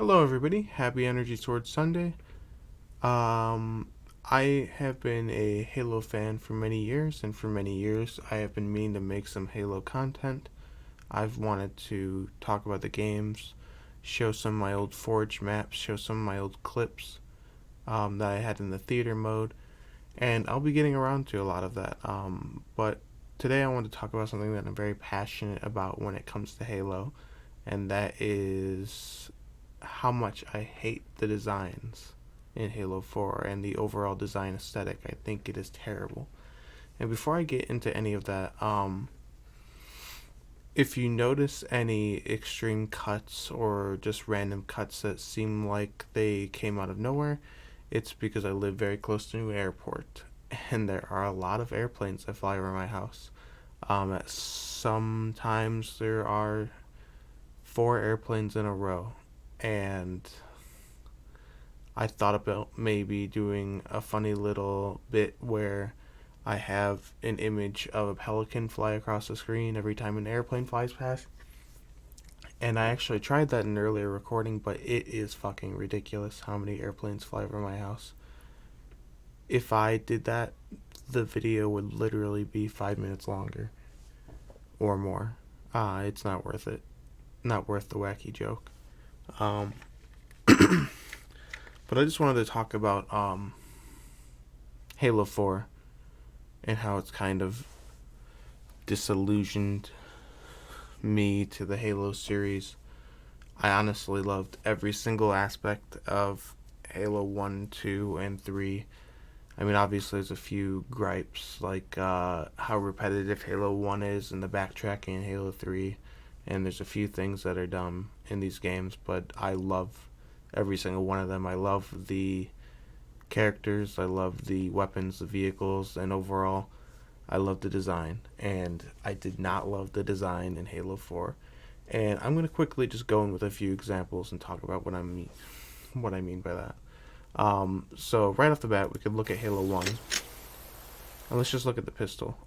Hello everybody, happy Energy Sword Sunday. I have been a Halo fan for many years, and for many years I have been meaning to make some Halo content. I've wanted to talk about the games, show some of my old 4's maps, show some of my old clips that I had in the theater mode, and I'll be getting around to a lot of that. But today I want to talk about something that I'm very passionate about when it comes to Halo, and that is how much I hate the designs in Halo 4 and the overall design aesthetic. I think it is terrible. And before I get into any of that, if you notice any extreme cuts or just random cuts that seem like they came out of nowhere, it's because I live very close to an airport, and there are a lot of airplanes that fly over my house. Sometimes there are 4 airplanes in a row, and I thought about maybe doing a funny little bit where I have an image of a pelican fly across the screen every time an airplane flies past. And I actually tried that in an earlier recording, but it is fucking ridiculous how many airplanes fly over my house. If I did that, the video would literally be 5 minutes longer or more. It's not worth it. Not worth the wacky joke. But I just wanted to talk about Halo 4 and how it's kind of disillusioned me to the Halo series. I honestly loved every single aspect of Halo 1, 2, and 3. I mean, obviously there's a few gripes, like how repetitive Halo 1 is and the backtracking in Halo 3. And there's a few things that are dumb in these games, but I love every single one of them. I love the characters, I love the weapons, the vehicles, and overall, I love the design. And I did not love the design in Halo 4. And I'm going to quickly just go in with a few examples and talk about what I mean by that. So right off the bat, we could look at Halo 1. And let's just look at the pistol.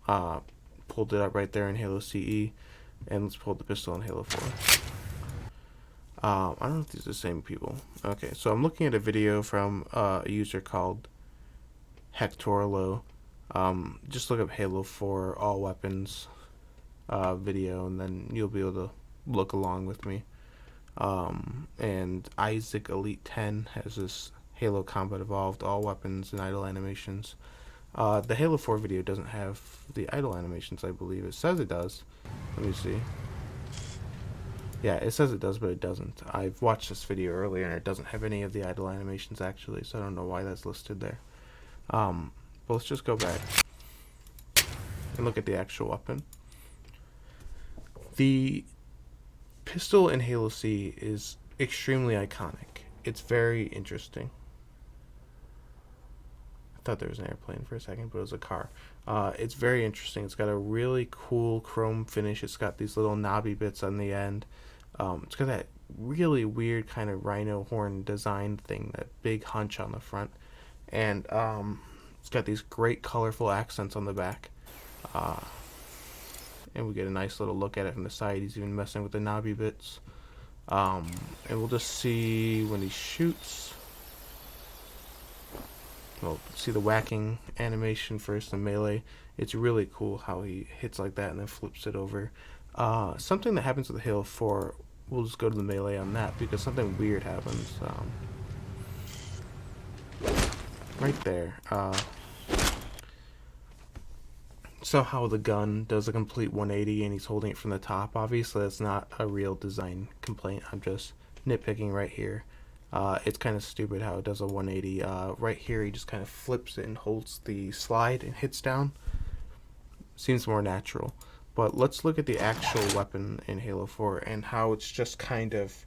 Pulled it up right there in Halo CE. And let's pull the pistol in Halo 4. I don't know if these are the same people. Okay, so I'm looking at a video from a user called Hectorlo. Just look up Halo 4 all weapons video, and then you'll be able to look along with me. And Isaac Elite 10 has this Halo Combat Evolved all weapons and idle animations. The Halo 4 video doesn't have the idle animations, I believe. It says it does. Let me see. Yeah, it says it does, but it doesn't. I've watched this video earlier, and it doesn't have any of the idle animations, actually, so I don't know why that's listed there. But let's just go back and look at the actual weapon. The pistol in Halo C is extremely iconic. It's very interesting. I thought there was an airplane for a second, but it was a car. It's very interesting. It's got a really cool chrome finish. It's got these little knobby bits on the end. It's got that really weird kind of rhino horn design thing, that big hunch on the front. And it's got these great colorful accents on the back. And we get a nice little look at it from the side. He's even messing with the knobby bits. And we'll just see when he shoots. We'll see the whacking animation first, the melee. It's really cool how he hits like that and then flips it over. Something that happens with Halo 4, we'll just go to the melee on that because something weird happens. Right there. Somehow the gun does a complete 180 and he's holding it from the top. Obviously that's not a real design complaint. I'm just nitpicking right here. It's kind of stupid how it does a 180. Right here he just kind of flips it and holds the slide and hits down. Seems more natural. But let's look at the actual weapon in Halo 4 and how it's just kind of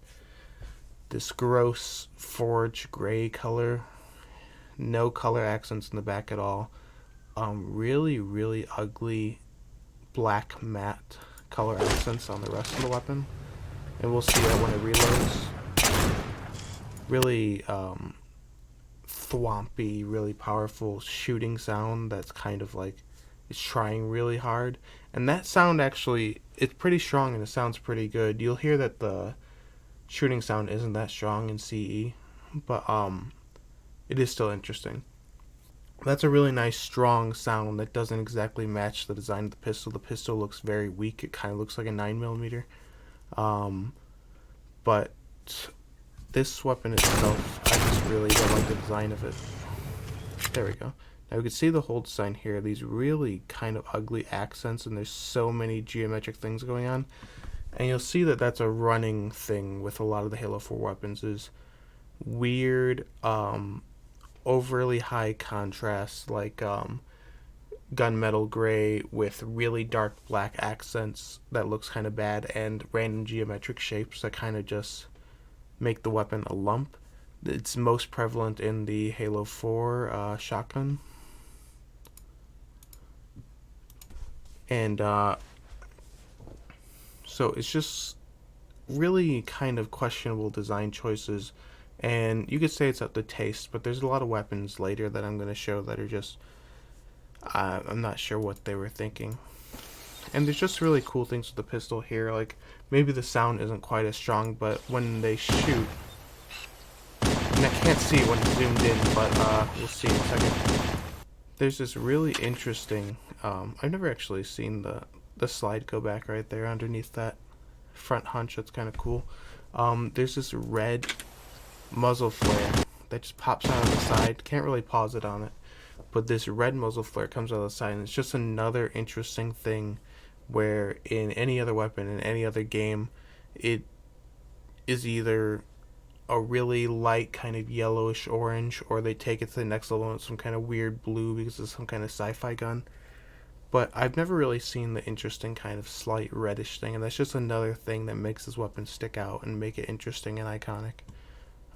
this gross forge gray color. No color accents in the back at all. Really, really ugly black matte color accents on the rest of the weapon. And we'll see that when it reloads. Really thwompy, really powerful shooting sound that's kind of like it's trying really hard. And that sound actually, it's pretty strong and it sounds pretty good. You'll hear that the shooting sound isn't that strong in CE, but it is still interesting. That's a really nice strong sound that doesn't exactly match the design of the pistol. The pistol looks very weak. It kind of looks like a 9mm. Um, but this weapon itself, I just really don't like the design of it. There we go. Now we can see the whole design here. These really kind of ugly accents, and there's so many geometric things going on. And you'll see that that's a running thing with a lot of the Halo 4 weapons, is weird, overly high contrast, like gunmetal gray with really dark black accents that looks kind of bad, and random geometric shapes that kind of just make the weapon a lump. It's most prevalent in the Halo 4 shotgun. And so it's just really kind of questionable design choices. And you could say it's up to taste, but there's a lot of weapons later that I'm going to show that are just, I'm not sure what they were thinking. And there's just really cool things with the pistol here. Like, maybe the sound isn't quite as strong, but when they shoot, and I can't see it when it's zoomed in, but we'll see in a second. There's this really interesting, I've never actually seen the slide go back right there underneath that front hunch. That's kind of cool. There's this red muzzle flare that just pops out of the side. Can't really pause it on it, but this red muzzle flare comes out of the side, and it's just another interesting thing where in any other weapon, in any other game, it is either a really light kind of yellowish orange, or they take it to the next level and it's some kind of weird blue because it's some kind of sci-fi gun. But I've never really seen the interesting kind of slight reddish thing, and that's just another thing that makes this weapon stick out and make it interesting and iconic.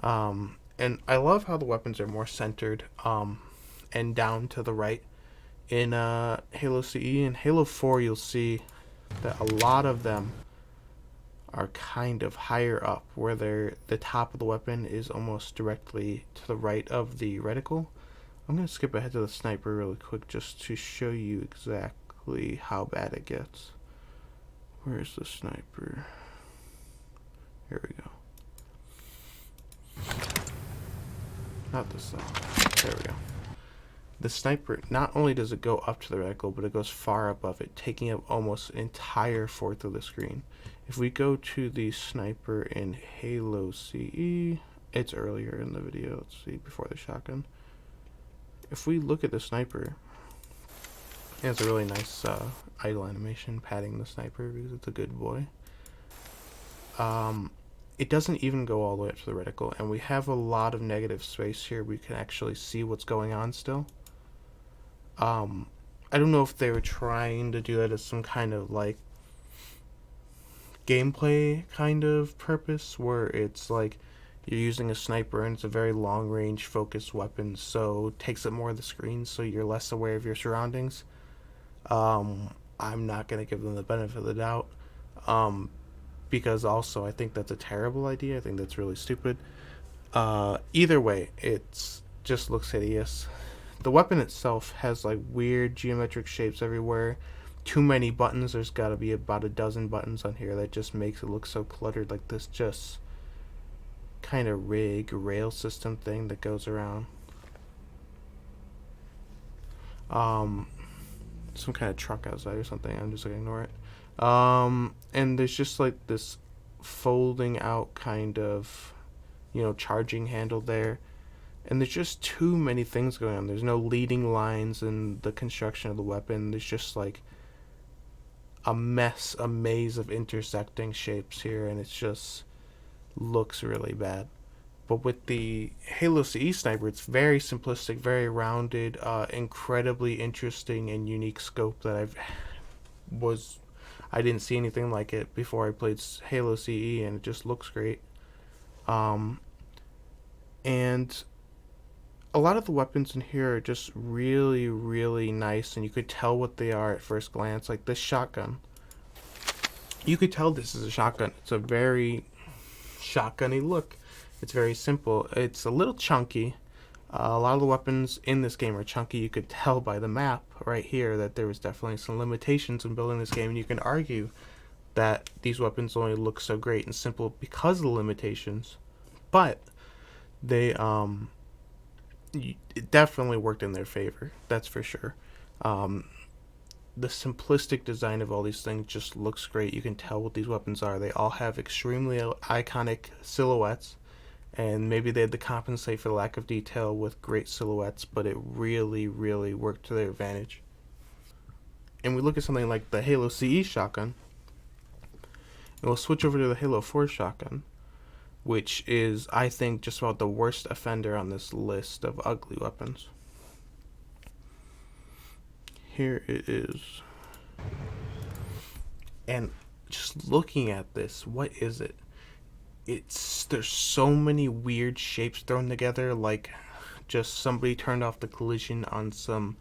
And I love how the weapons are more centered and down to the right in Halo CE. In Halo 4, you'll see that a lot of them are kind of higher up, where the top of the weapon is almost directly to the right of the reticle. I'm going to skip ahead to the sniper really quick just to show you exactly how bad it gets. Where's the sniper? Here we go. Not this side. There we go. The sniper, not only does it go up to the reticle, but it goes far above it, taking up almost an entire fourth of the screen. If we go to the sniper in Halo CE, it's earlier in the video, let's see, before the shotgun. If we look at the sniper, it's a really nice idle animation patting the sniper because it's a good boy. It doesn't even go all the way up to the reticle, and we have a lot of negative space here. We can actually see what's going on still. I don't know if they were trying to do that as some kind of like gameplay kind of purpose, where it's like you're using a sniper and it's a very long range focused weapon, so it takes up more of the screen, so you're less aware of your surroundings. I'm not going to give them the benefit of the doubt, because also I think that's a terrible idea. I think that's really stupid. Either way, it's just looks hideous. The weapon itself has like weird geometric shapes everywhere. Too many buttons. There's got to be about a dozen buttons on here that just makes it look so cluttered, like this just kind of rail system thing that goes around. Some kind of truck outside or something. I'm just gonna ignore it. And there's just like this folding out kind of, charging handle there. And there's just too many things going on. There's no leading lines in the construction of the weapon. There's just like a maze of intersecting shapes here, and it just looks really bad. But with the Halo CE sniper, it's very simplistic, very rounded, incredibly interesting and unique scope that I didn't see anything like it before I played Halo CE, and it just looks great. And a lot of the weapons in here are just really, really nice, and you could tell what they are at first glance. Like this shotgun, you could tell this is a shotgun. It's a very shotgunny look. It's very simple. It's a little chunky. A lot of the weapons in this game are chunky. You could tell by the map right here that there was definitely some limitations in building this game, and you can argue that these weapons only look so great and simple because of the limitations, but they it definitely worked in their favor. That's for sure. Um, the simplistic design of all these things just looks great. You can tell what these weapons are. They all have extremely iconic silhouettes, and maybe they had to compensate for the lack of detail with great silhouettes, but it really, really worked to their advantage. And we look at something like the Halo CE shotgun, and we'll switch over to the Halo 4's shotgun, which is, I think, just about the worst offender on this list of ugly weapons. Here it is. And just looking at this, what is it? There's so many weird shapes thrown together, like just somebody turned off the collision on some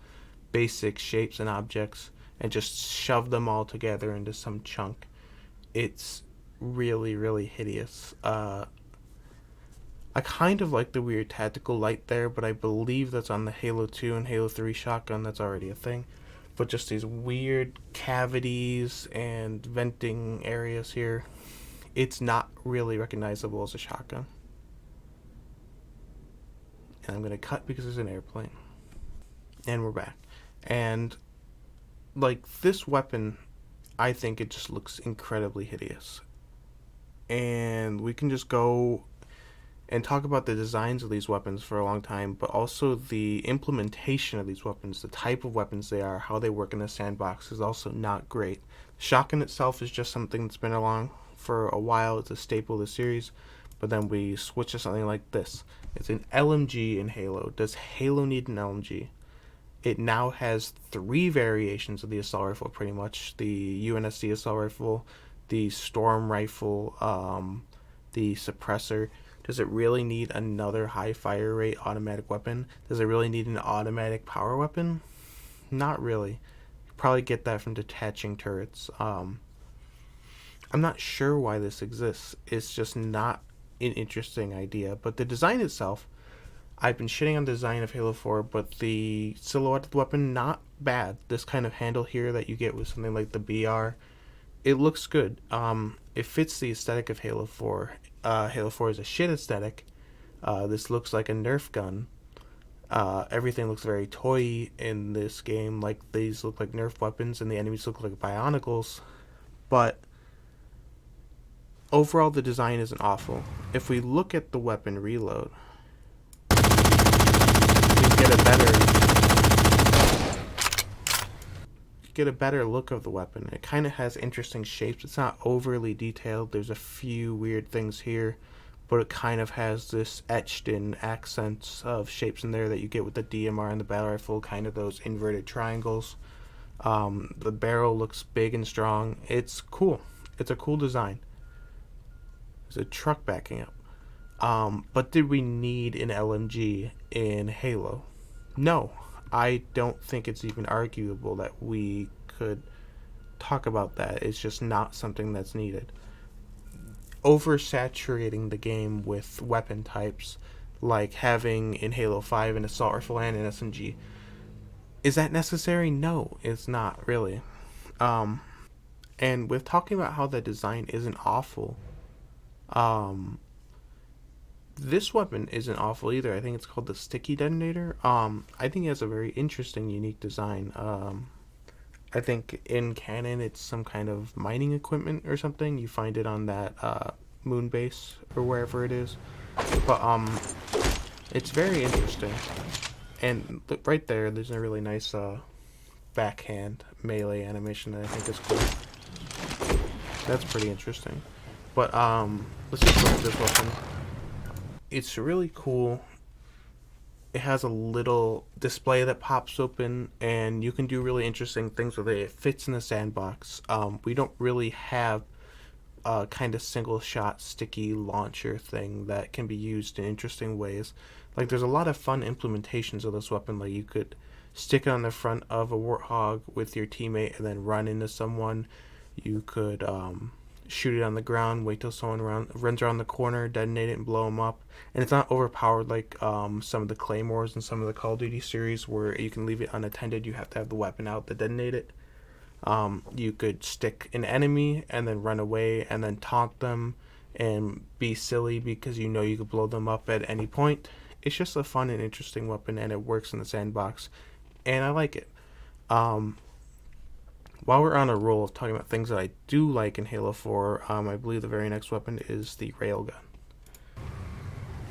basic shapes and objects and just shoved them all together into some chunk. It's really, really hideous. I kind of like the weird tactical light there, but I believe that's on the Halo 2 and Halo 3 shotgun. That's already a thing. But just these weird cavities and venting areas here, it's not really recognizable as a shotgun. And I'm going to cut because there's an airplane. And we're back. And, like, this weapon, I think it just looks incredibly hideous. And we can just go and talk about the designs of these weapons for a long time, but also the implementation of these weapons, the type of weapons they are, how they work in the sandbox is also not great. Shotgun itself is just something that's been along for a while. It's a staple of the series, but then we switch to something like this. It's an LMG in Halo. Does Halo need an LMG? It now has 3 variations of the assault rifle, pretty much. The UNSC assault rifle, the storm rifle, the suppressor. Does it really need another high fire rate automatic weapon? Does it really need an automatic power weapon? Not really. You probably get that from detaching turrets. I'm not sure why this exists. It's just not an interesting idea. But the design itself, I've been shitting on the design of Halo 4, but the silhouette of the weapon, not bad. This kind of handle here that you get with something like the BR, it looks good. It fits the aesthetic of Halo 4. Halo 4 is a shit aesthetic. This looks like a Nerf gun. Everything looks very toy in this game. Like, these look like Nerf weapons and the enemies look like Bionicles. But overall, the design isn't awful. If we look at the weapon reload, we get a better look of the weapon. It kind of has interesting shapes. It's not overly detailed. There's a few weird things here, but it kind of has this etched in accents of shapes in there that you get with the DMR and the battle rifle, kind of those inverted triangles. The barrel looks big and strong. It's cool. It's a cool design. There's a truck backing up. But did we need an LMG in Halo? No. I don't think it's even arguable that we could talk about that. It's just not something that's needed. Oversaturating the game with weapon types, like having in Halo 5 an assault rifle and an SMG, is that necessary? No, it's not really. And with talking about how the design isn't awful, this weapon isn't awful either. I think it's called the Sticky Detonator. I think it has a very interesting, unique design. I think in canon it's some kind of mining equipment or something. You find it on that moon base or wherever it is. But it's very interesting. And right there's a really nice backhand melee animation that I think is cool. That's pretty interesting. But let's just look at this weapon. It's really cool. It has a little display that pops open, and you can do really interesting things with it. It fits in the sandbox. We don't really have a kind of single shot sticky launcher thing that can be used in interesting ways. Like, there's a lot of fun implementations of this weapon. Like, you could stick it on the front of a Warthog with your teammate and then run into someone. You could shoot it on the ground, wait till someone runs around the corner, detonate it, and blow them up. And it's not overpowered like some of the Claymores and some of the Call of Duty series where you can leave it unattended. You have to have the weapon out to detonate it. You could stick an enemy and then run away and then taunt them and be silly because you know you could blow them up at any point. It's just a fun and interesting weapon, and it works in the sandbox, and I like it. Um, while we're on a roll of talking about things that I do like in Halo 4, I believe the very next weapon is the railgun.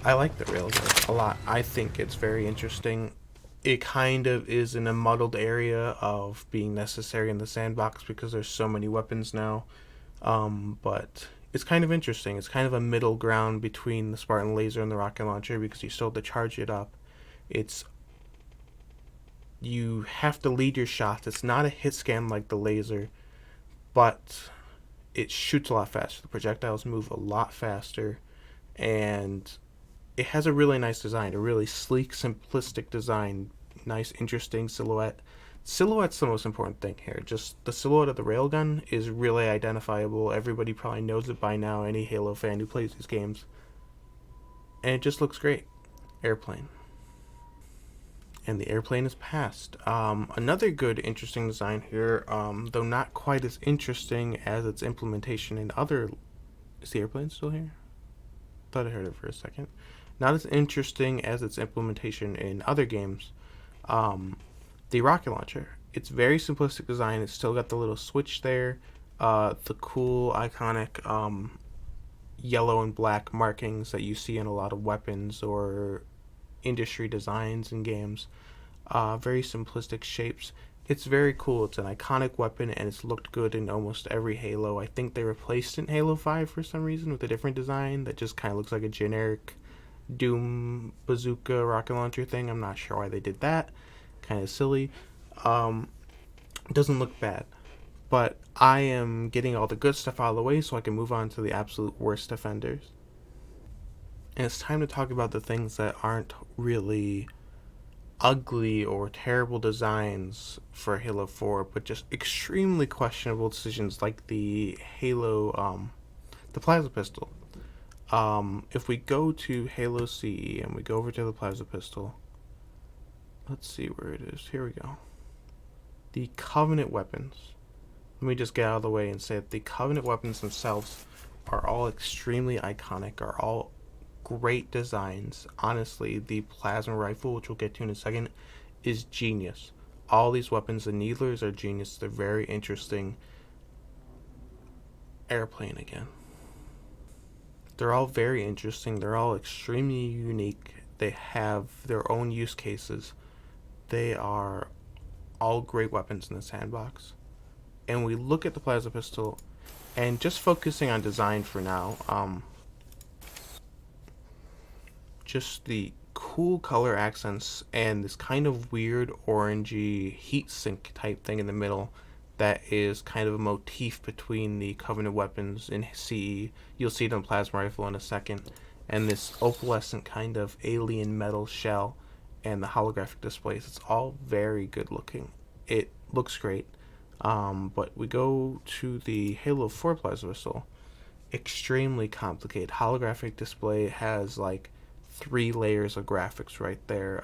I like the railgun a lot. I think it's very interesting. It kind of is in a muddled area of being necessary in the sandbox because there's so many weapons now. But it's kind of interesting. It's kind of a middle ground between the Spartan laser and the rocket launcher because you still have to charge it up. It's You have to lead your shots. It's not a hit scan like the laser, but it shoots a lot faster. The projectiles move a lot faster, and it has a really nice design, a really sleek, simplistic design, nice, interesting silhouette. Silhouette's the most important thing here. Just the silhouette of the railgun is really identifiable. Everybody probably knows it by now, any Halo fan who plays these games. And it just looks great. Airplane. And the airplane is passed. Another good, interesting design here, though not quite as interesting as its implementation in other... Is the airplane still here? Thought I heard it for a second. Not as interesting as its implementation in other games. The rocket launcher. It's very simplistic design. It's still got the little switch there. The cool, iconic yellow and black markings that you see in a lot of weapons or industry designs in games. Very simplistic shapes. It's very cool. It's an iconic weapon, and it's looked good in almost every Halo. I think they replaced it in Halo 5 for some reason with a different design that just kind of looks like a generic Doom bazooka rocket launcher thing. I'm not sure why they did that. Kind of silly. It doesn't look bad. But I am getting all the good stuff out of the way so I can move on to the absolute worst offenders. And it's time to talk about the things that aren't really ugly or terrible designs for Halo 4, but just extremely questionable decisions like the the plasma pistol. If we go to Halo CE and we go over to the plasma pistol, let's see where it is. Here we go. The Covenant weapons. Let me just get out of the way and say that the Covenant weapons themselves are all extremely iconic, are all great designs. Honestly, the plasma rifle, which we'll get to in a second, is genius. All these weapons, the needlers are genius. They're very interesting. Airplane again. They're all very interesting. They're all extremely unique. They have their own use cases. They are all great weapons in the sandbox. And we look at the plasma pistol, and just focusing on design for now, just the cool color accents and this kind of weird orangey heat sink type thing in the middle that is kind of a motif between the Covenant weapons in CE. You'll see it on plasma rifle in a second. And this opalescent kind of alien metal shell and the holographic displays. It's all very good looking. It looks great. But we go to the Halo 4 plasma pistol. Extremely complicated. Holographic display has like 3 layers of graphics right there.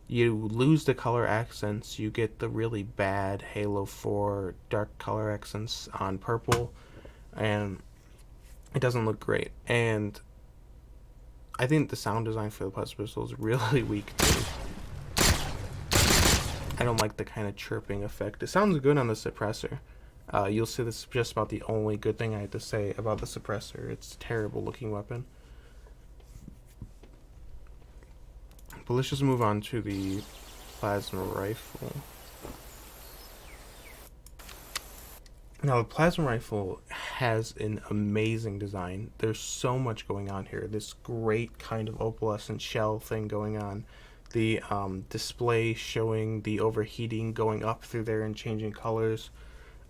You lose the color accents. You get the really bad Halo 4 dark color accents on purple, and it doesn't look great. And I think the sound design for the plasma pistol is really weak too. I don't like the kind of chirping effect. It sounds good on the suppressor. You'll see this is just about the only good thing I have to say about the suppressor. It's a terrible looking weapon. But let's just move on to the plasma rifle. Now, the plasma rifle has an amazing design. There's so much going on here. This great kind of opalescent shell thing going on. The display showing the overheating going up through there and changing colors.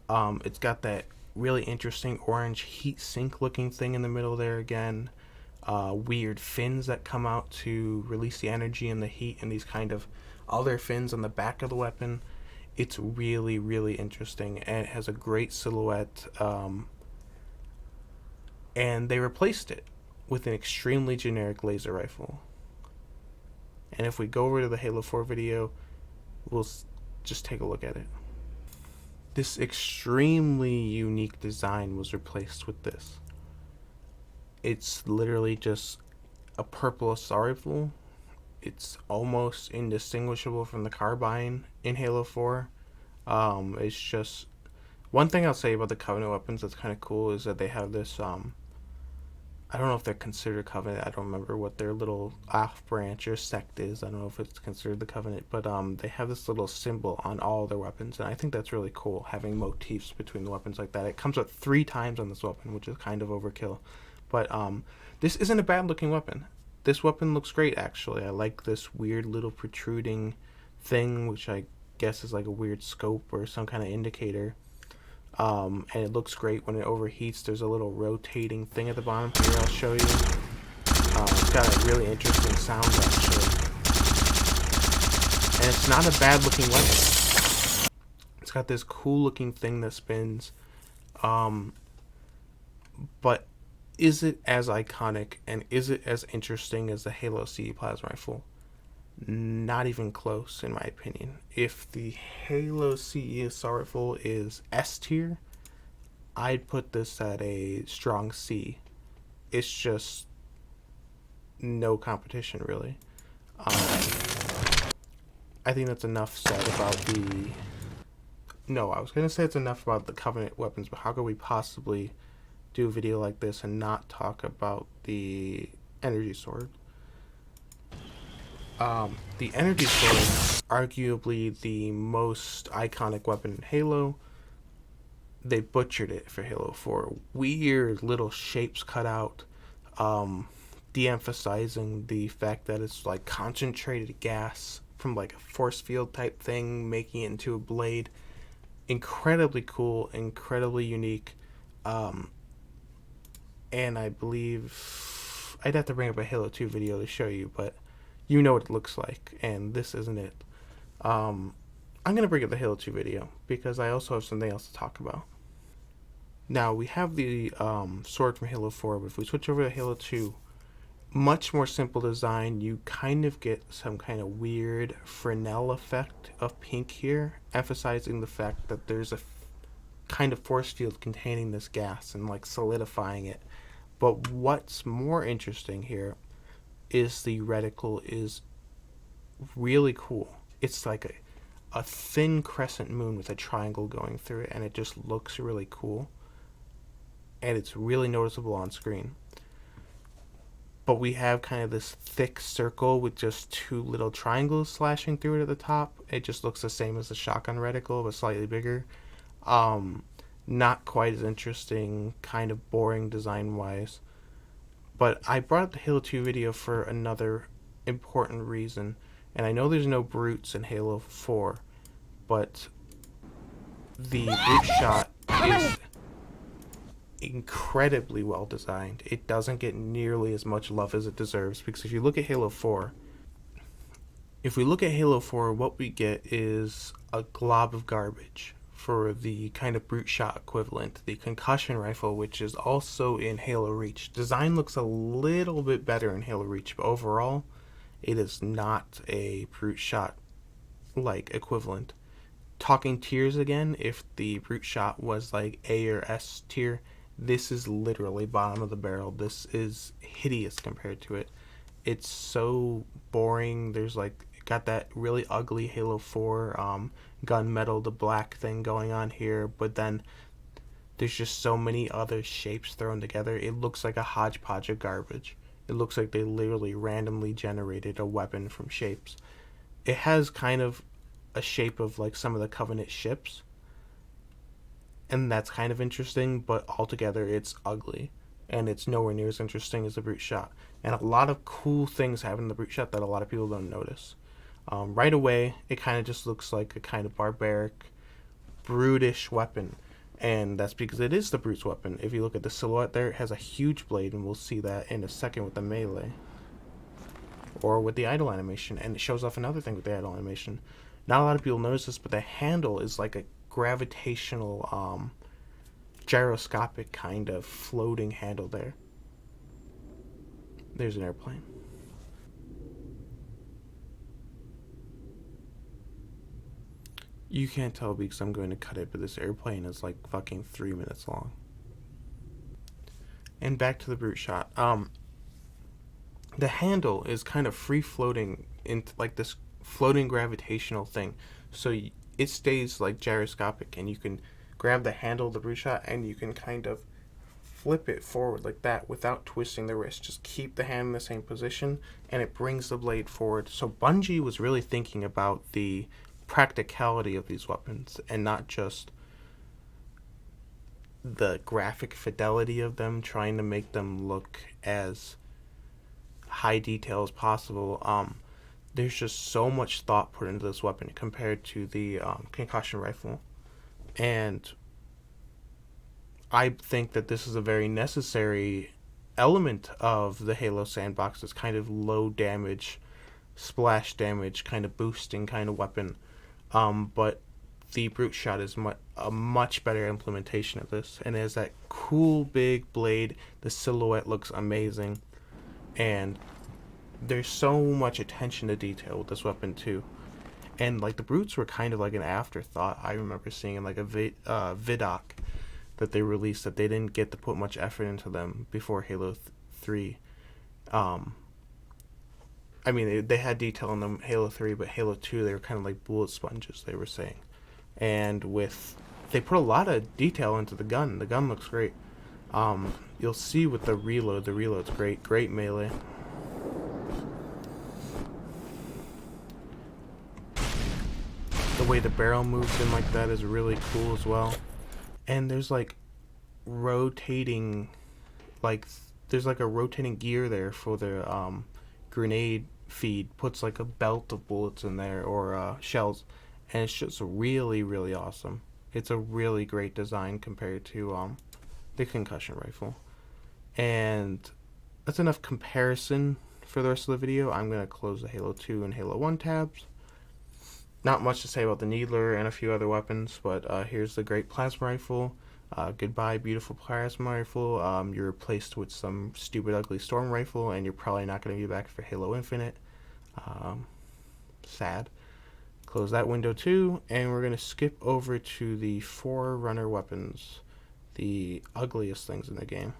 It's got that really interesting orange heat sink looking thing in the middle there again. Weird fins that come out to release the energy and the heat, and these kind of other fins on the back of the weapon. It's really, really interesting, and it has a great silhouette. And they replaced it with an extremely generic laser rifle. And if we go over to the Halo 4 video, we'll just take a look at it. this extremely unique design was replaced with this. It's literally just a purple assault rifle. It's almost indistinguishable from the carbine in Halo 4. It's just one thing I'll say about the Covenant weapons that's kind of cool is that they have this I don't know if they're considered Covenant. I don't remember what their little off branch or sect is. I don't know if it's considered the Covenant, but they have this little symbol on all their weapons, and I think that's really cool, having motifs between the weapons like that. It comes up 3 times on this weapon, which is kind of overkill. But this isn't a bad looking weapon. This weapon looks great, actually. I like this weird little protruding thing, which I guess is like a weird scope or some kind of indicator. And it looks great when it overheats. There's a little rotating thing at the bottom here I'll show you. It's got a really interesting sound, actually. And it's not a bad looking weapon. It's got this cool looking thing that spins. But is it as iconic and is it as interesting as the Halo CE plasma rifle? Not even close, in my opinion. If the Halo CE assault rifle is S tier, I'd put this at a strong C. It's just no competition, really. I think that's enough said about the... No, I was going to say it's enough about the Covenant weapons, but how could we possibly do a video like this and not talk about the energy sword? The energy sword, arguably the most iconic weapon in Halo. They butchered it for Halo 4. Weird little shapes cut out, de-emphasizing the fact that it's like concentrated gas from like a force field type thing, making it into a blade. Incredibly cool, incredibly unique. And I believe I'd have to bring up a Halo 2 video to show you, but you know what it looks like, and this isn't it. I'm going to bring up the Halo 2 video, because I also have something else to talk about. Now, we have the sword from Halo 4, but if we switch over to Halo 2, much more simple design. You kind of get some kind of weird Fresnel effect of pink here, emphasizing the fact that there's a kind of force field containing this gas and like solidifying it. But what's more interesting here is the reticle is really cool. It's like a thin crescent moon with a triangle going through it, and it just looks really cool. And it's really noticeable on screen. But we have kind of this thick circle with just 2 little triangles slashing through it at the top. It just looks the same as the shotgun reticle, but slightly bigger. Not quite as interesting, kind of boring design-wise. But I brought up the Halo 2 video for another important reason. And I know there's no brutes in Halo 4, but the brute shot is incredibly well designed. It doesn't get nearly as much love as it deserves, because if you look at Halo 4, what we get is a glob of garbage for the kind of brute shot equivalent, the concussion rifle, which is also in Halo Reach. Design looks a little bit better in Halo Reach, but overall, it is not a brute shot like equivalent. Talking tiers again, if the brute shot was like A or S tier, this is literally bottom of the barrel. This is hideous compared to it. It's so boring. There's like, got that really ugly Halo 4 gunmetal, the black thing going on here, but then there's just so many other shapes thrown together. It looks like a hodgepodge of garbage. It looks like they literally randomly generated a weapon from shapes. It has kind of a shape of like some of the Covenant ships, and that's kind of interesting, but altogether it's ugly, and it's nowhere near as interesting as the brute shot. And a lot of cool things happen in the brute shot that a lot of people don't notice. Right away, it kind of just looks like a kind of barbaric, brutish weapon, and that's because it is the brute's weapon. If you look at the silhouette there, it has a huge blade, and we'll see that in a second with the melee, or with the idle animation, and it shows off another thing with the idle animation. Not a lot of people notice this, but the handle is like a gravitational, gyroscopic kind of floating handle there. There's an airplane. You can't tell because I'm going to cut it, but this airplane is like fucking 3 minutes long. And back to the brute shot. The handle is kind of free floating into like this floating gravitational thing, so it stays like gyroscopic, and you can grab the handle of the brute shot and you can kind of flip it forward like that without twisting the wrist. Just keep the hand in the same position and it brings the blade forward. So Bungie was really thinking about the practicality of these weapons and not just the graphic fidelity of them, trying to make them look as high detail as possible. There's just so much thought put into this weapon compared to the concussion rifle, and I think that this is a very necessary element of the Halo sandbox. This kind of low damage, splash damage, kind of boosting kind of weapon. But the brute shot is a much better implementation of this, and it has that cool big blade. The silhouette looks amazing, and there's so much attention to detail with this weapon too. And like the brutes were kind of like an afterthought. I remember seeing in like a vidoc that they released that they didn't get to put much effort into them before Halo 3. I mean, they had detail in them Halo 3, but Halo 2 they were kind of like bullet sponges, they were saying. And they put a lot of detail into the gun. The gun looks great. You'll see with the reload's great melee. The way the barrel moves in like that is really cool as well. And there's like rotating, there's like a rotating gear there for the grenade feed. Puts like a belt of bullets in there or shells, and it's just really, really awesome. It's a really great design compared to the concussion rifle. And that's enough comparison for the rest of the video. I'm going to close the Halo 2 and Halo 1 tabs. Not much to say about the Needler and a few other weapons, but here's the great plasma rifle. Goodbye, beautiful plasma rifle. You're replaced with some stupid, ugly storm rifle, and you're probably not going to be back for Halo Infinite. Sad. Close that window too, and we're going to skip over to the Forerunner weapons, the ugliest things in the game.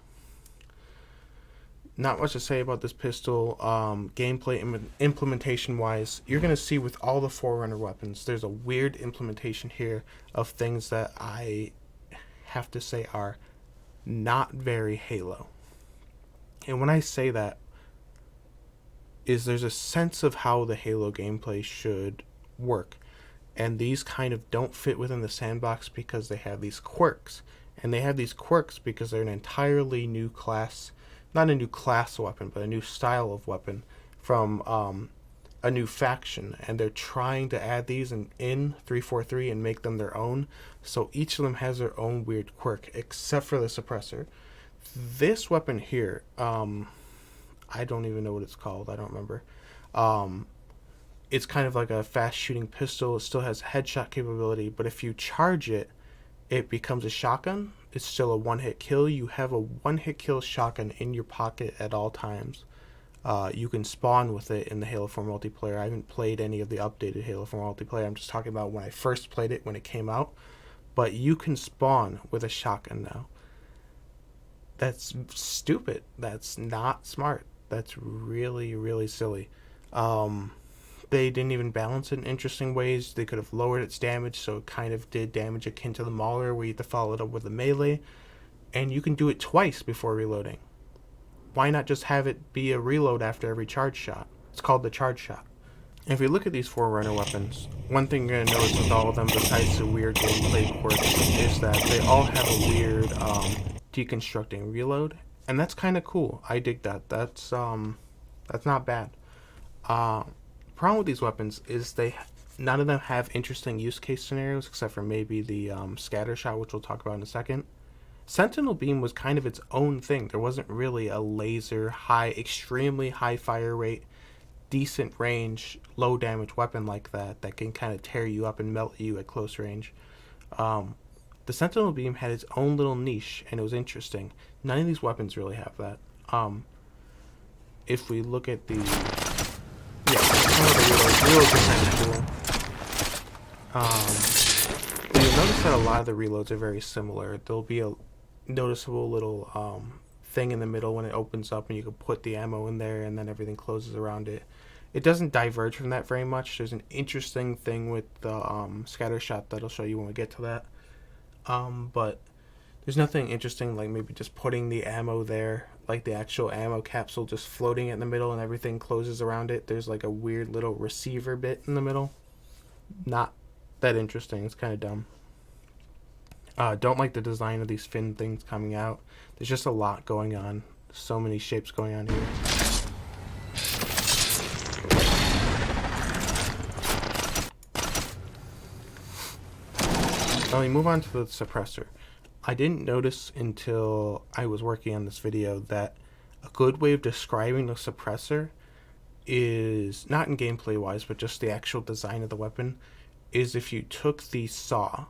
Not much to say about this pistol. Gameplay implementation wise, you're going to see with all the Forerunner weapons, there's a weird implementation here of things that I have to say are not very Halo. And when I say that, there's a sense of how the Halo gameplay should work. And these kind of don't fit within the sandbox because they have these quirks. And they have these quirks because they're an entirely new class. Not a new class weapon, but a new style of weapon from a new faction, and they're trying to add these in 343 and make them their own. So each of them has their own weird quirk, except for the suppressor. This weapon here, I don't even know what it's called. I don't remember. It's kind of like a fast shooting pistol. It still has headshot capability, but if you charge it, it becomes a shotgun. It's still a one-hit kill. You have a one-hit kill shotgun in your pocket at all times. You can spawn with it in the Halo 4 multiplayer. I haven't played any of the updated Halo 4 multiplayer. I'm just talking about when I first played it when it came out. But you can spawn with a shotgun now. That's stupid. That's not smart. That's really, really silly. They didn't even balance it in interesting ways. They could have lowered its damage, so it kind of did damage akin to the Mauler, where you have to follow it up with a melee. And you can do it twice before reloading. Why not just have it be a reload after every charge shot? It's called the charge shot. And if you look at these Forerunner weapons, one thing you're going to notice with all of them, besides the weird gameplay quirks, is that they all have a weird deconstructing reload. And that's kind of cool. I dig that. That's not bad. Problem with these weapons is none of them have interesting use case scenarios except for maybe the scatter shot, which we'll talk about in a second. Sentinel beam was kind of its own thing. There wasn't really a laser, extremely high fire rate, decent range, low damage weapon like that can kind of tear you up and melt you at close range. The Sentinel beam had its own little niche, and it was interesting. None of these weapons really have that. If we look at the reloads are kind of cool. You'll notice that a lot of the reloads are very similar. There'll be a noticeable little thing in the middle when it opens up, and you can put the ammo in there, and then everything closes around it. It doesn't diverge from that very much. There's an interesting thing with the scatter shot that I'll show you when we get to that. But there's nothing interesting like maybe just putting the ammo there, like the actual ammo capsule just floating in the middle and everything closes around it. There's like a weird little receiver bit in the middle. Not that interesting. It's kind of dumb. Don't like the design of these fin things coming out. There's just a lot going on. So many shapes going on here. Let me move on to the suppressor. I didn't notice until I was working on this video that a good way of describing the suppressor is, not in gameplay wise, but just the actual design of the weapon, is if you took the saw.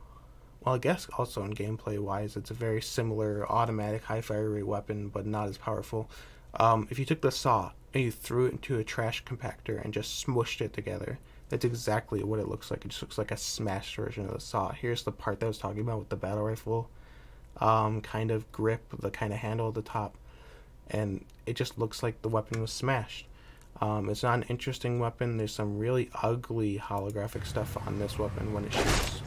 Well, I guess also in gameplay wise, it's a very similar automatic high fire rate weapon, but not as powerful. If you took the saw and you threw it into a trash compactor and just smushed it together, that's exactly what it looks like. It just looks like a smashed version of the saw. Here's the part that I was talking about with the battle rifle kind of grip, the kind of handle at the top, and it just looks like the weapon was smashed. It's not an interesting weapon. There's some really ugly holographic stuff on this weapon when it shoots.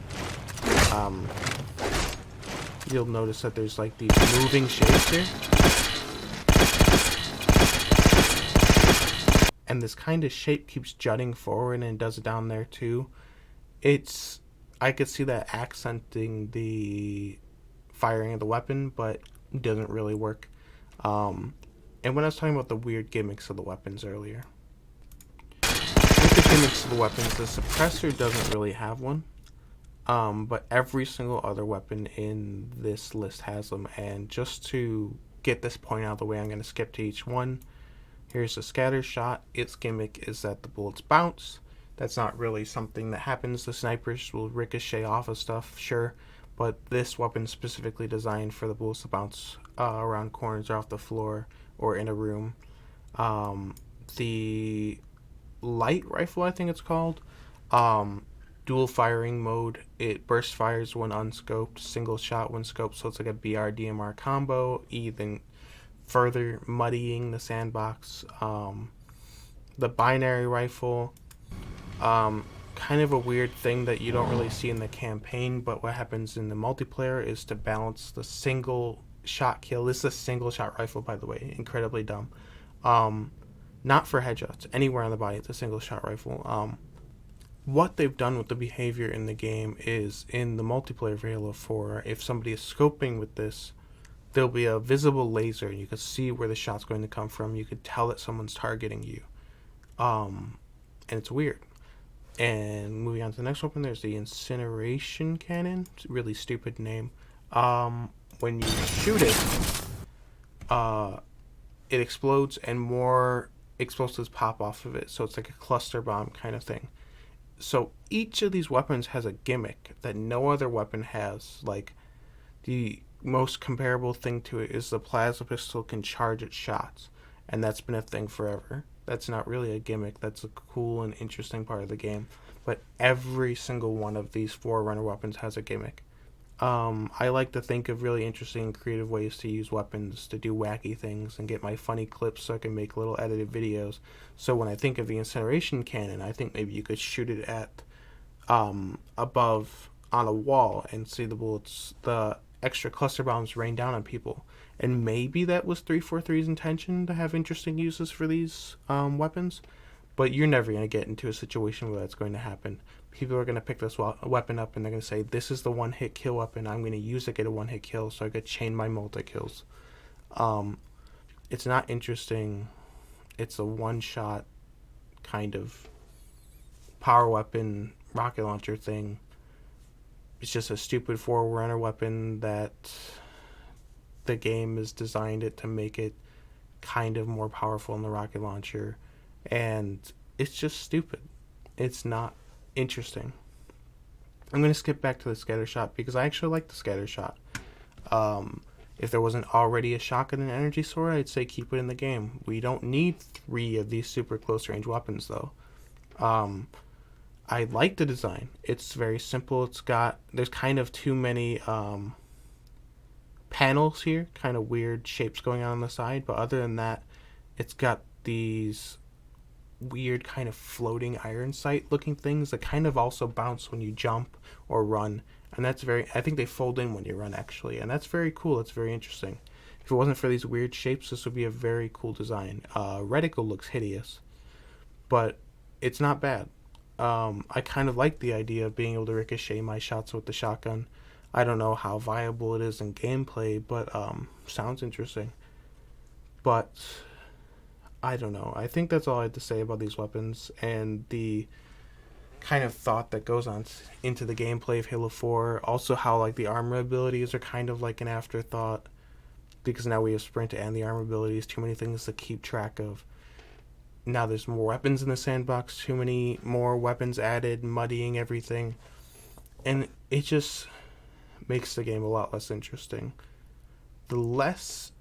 You'll notice that there's like these moving shapes here, and this kind of shape keeps jutting forward, and it does it down there too. I could see that accenting the firing of the weapon, but it doesn't really work. And when I was talking about the weird gimmicks of the weapons earlier, with the gimmicks of the weapons, the suppressor doesn't really have one. But every single other weapon in this list has them. And just to get this point out of the way, I'm going to skip to each one. Here's the scatter shot. Its gimmick is that the bullets bounce. That's not really something that happens. The snipers will ricochet off of stuff, sure. But this weapon specifically designed for the bullets to bounce around corners or off the floor or in a room. The light rifle, I think it's called, dual firing mode. It burst fires when unscoped, single shot when scoped, so it's like a BR DMR combo, even further muddying the sandbox. The binary rifle, kind of a weird thing that you don't really see in the campaign, but what happens in the multiplayer is to balance the single shot kill. This is a single shot rifle, by the way, incredibly dumb. Not for headshots, anywhere on the body, it's a single shot rifle. What they've done with the behavior in the game is, in the multiplayer for Halo 4, if somebody is scoping with this, there'll be a visible laser, and you can see where the shot's going to come from. You could tell that someone's targeting you. And it's weird. And moving on to the next weapon, there's the incineration cannon. It's a really stupid name. When you shoot it, it explodes and more explosives pop off of it. So it's like a cluster bomb kind of thing. So each of these weapons has a gimmick that no other weapon has. Like, the most comparable thing to it is the plasma pistol can charge its shots, and that's been a thing forever. That's not really a gimmick. That's a cool and interesting part of the game. But every single one of these Forerunner weapons has a gimmick. I like to think of really interesting and creative ways to use weapons to do wacky things and get my funny clips so I can make little edited videos. So when I think of the incineration cannon, I think maybe you could shoot it at above on a wall and see the bullets, the extra cluster bombs rain down on people. And maybe that was 343's intention, to have interesting uses for these weapons, but you're never going to get into a situation where that's going to happen. People are going to pick this weapon up and they're going to say, this is the one-hit kill weapon, I'm going to use it to get a one-hit kill so I could chain my multi-kills. It's not interesting. It's a one-shot kind of power weapon, rocket launcher thing. It's just a stupid Forerunner weapon that the game has designed it to make it kind of more powerful in the rocket launcher, and it's just stupid. It's not interesting. I'm going to skip back to the scatter shot because I actually like the scatter shot. If there wasn't already a shotgun and energy sword, I'd say keep it in the game. We don't need 3 of these super close range weapons though. I like the design. It's very simple. There's kind of too many panels here, kind of weird shapes going on the side, but other than that, it's got these weird kind of floating iron sight looking things that kind of also bounce when you jump or run. And I think they fold in when you run actually. And that's very cool. It's very interesting. If it wasn't for these weird shapes, this would be a very cool design. Reticle looks hideous, but it's not bad. I kind of like the idea of being able to ricochet my shots with the shotgun. I don't know how viable it is in gameplay, but sounds interesting. But I don't know. I think that's all I had to say about these weapons and the kind of thought that goes on into the gameplay of Halo 4. Also, how like the armor abilities are kind of like an afterthought because now we have sprint and the armor abilities. Too many things to keep track of. Now there's more weapons in the sandbox. Too many more weapons added, muddying everything, and it just makes the game a lot less interesting. The less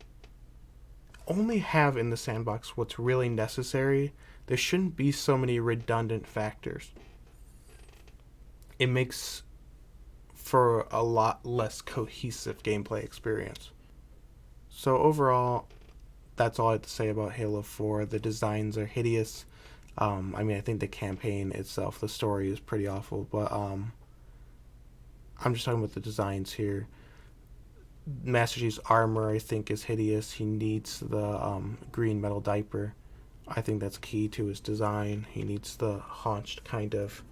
only have in the sandbox what's really necessary. There shouldn't be so many redundant factors. It makes for a lot less cohesive gameplay experience. So overall, that's all I have to say about Halo 4. The designs are hideous. I think the campaign itself, the story is pretty awful, but I'm just talking about the designs here. Master Chief's armor, I think, is hideous. He needs the green metal diaper. I think that's key to his design. He needs the haunched kind of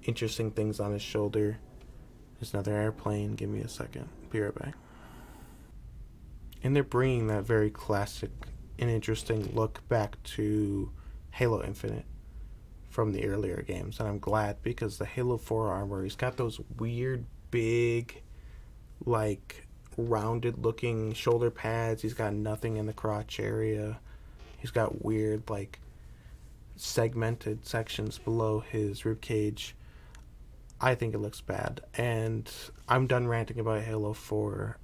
interesting things on his shoulder. There's another airplane. Give me a second. Be right back. And they're bringing that very classic and interesting look back to Halo Infinite from the earlier games. And I'm glad because the Halo 4 armor, he's got those weird, big, like, rounded looking shoulder pads. He's got nothing in the crotch area. He's got weird, like, segmented sections below his ribcage. I think it looks bad. And I'm done ranting about Halo 4.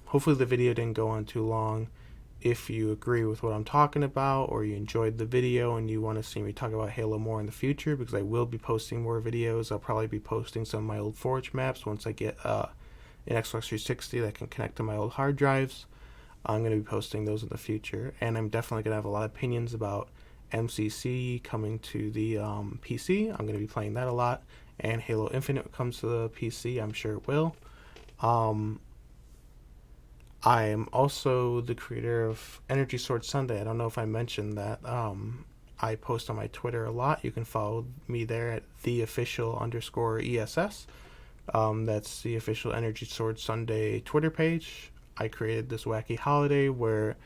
Hopefully the video didn't go on too long. If you agree with what I'm talking about or you enjoyed the video and you want to see me talk about Halo more in the future, because I will be posting more videos. I'll probably be posting some of my old Forge maps once I get an Xbox 360 that can connect to my old hard drives. I'm going to be posting those in the future, and I'm definitely going to have a lot of opinions about MCC coming to the PC. I'm going to be playing that a lot, and Halo Infinite comes to the PC. I'm sure it will. I am also the creator of Energy Sword Sunday. I don't know if I mentioned that. I post on my Twitter a lot. You can follow me there at @theofficial_ESS. That's the official Energy Sword Sunday Twitter page. I created this wacky holiday where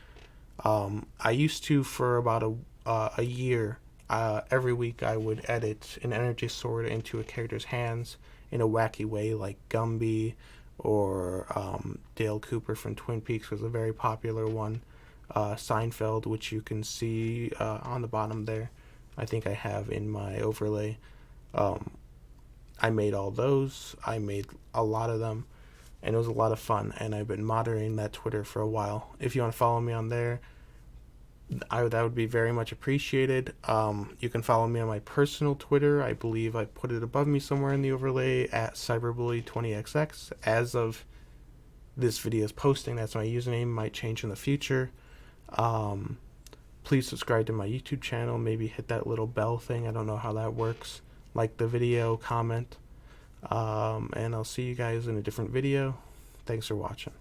I used to, for about a year, every week I would edit an energy sword into a character's hands in a wacky way, like Gumby or Dale Cooper from Twin Peaks was a very popular one. Seinfeld, which you can see on the bottom there. I think I have in my overlay. I made all those. I made a lot of them, and it was a lot of fun, and I've been moderating that Twitter for a while. If you want to follow me on there, that would be very much appreciated. You can follow me on my personal Twitter. I believe I put it above me somewhere in the overlay at cyberbully20xx. As of this video's posting, that's my username. Might change in the future. Please subscribe to my YouTube channel. Maybe hit that little bell thing. I don't know how that works. Like the video, comment. And I'll see you guys in a different video. Thanks for watching.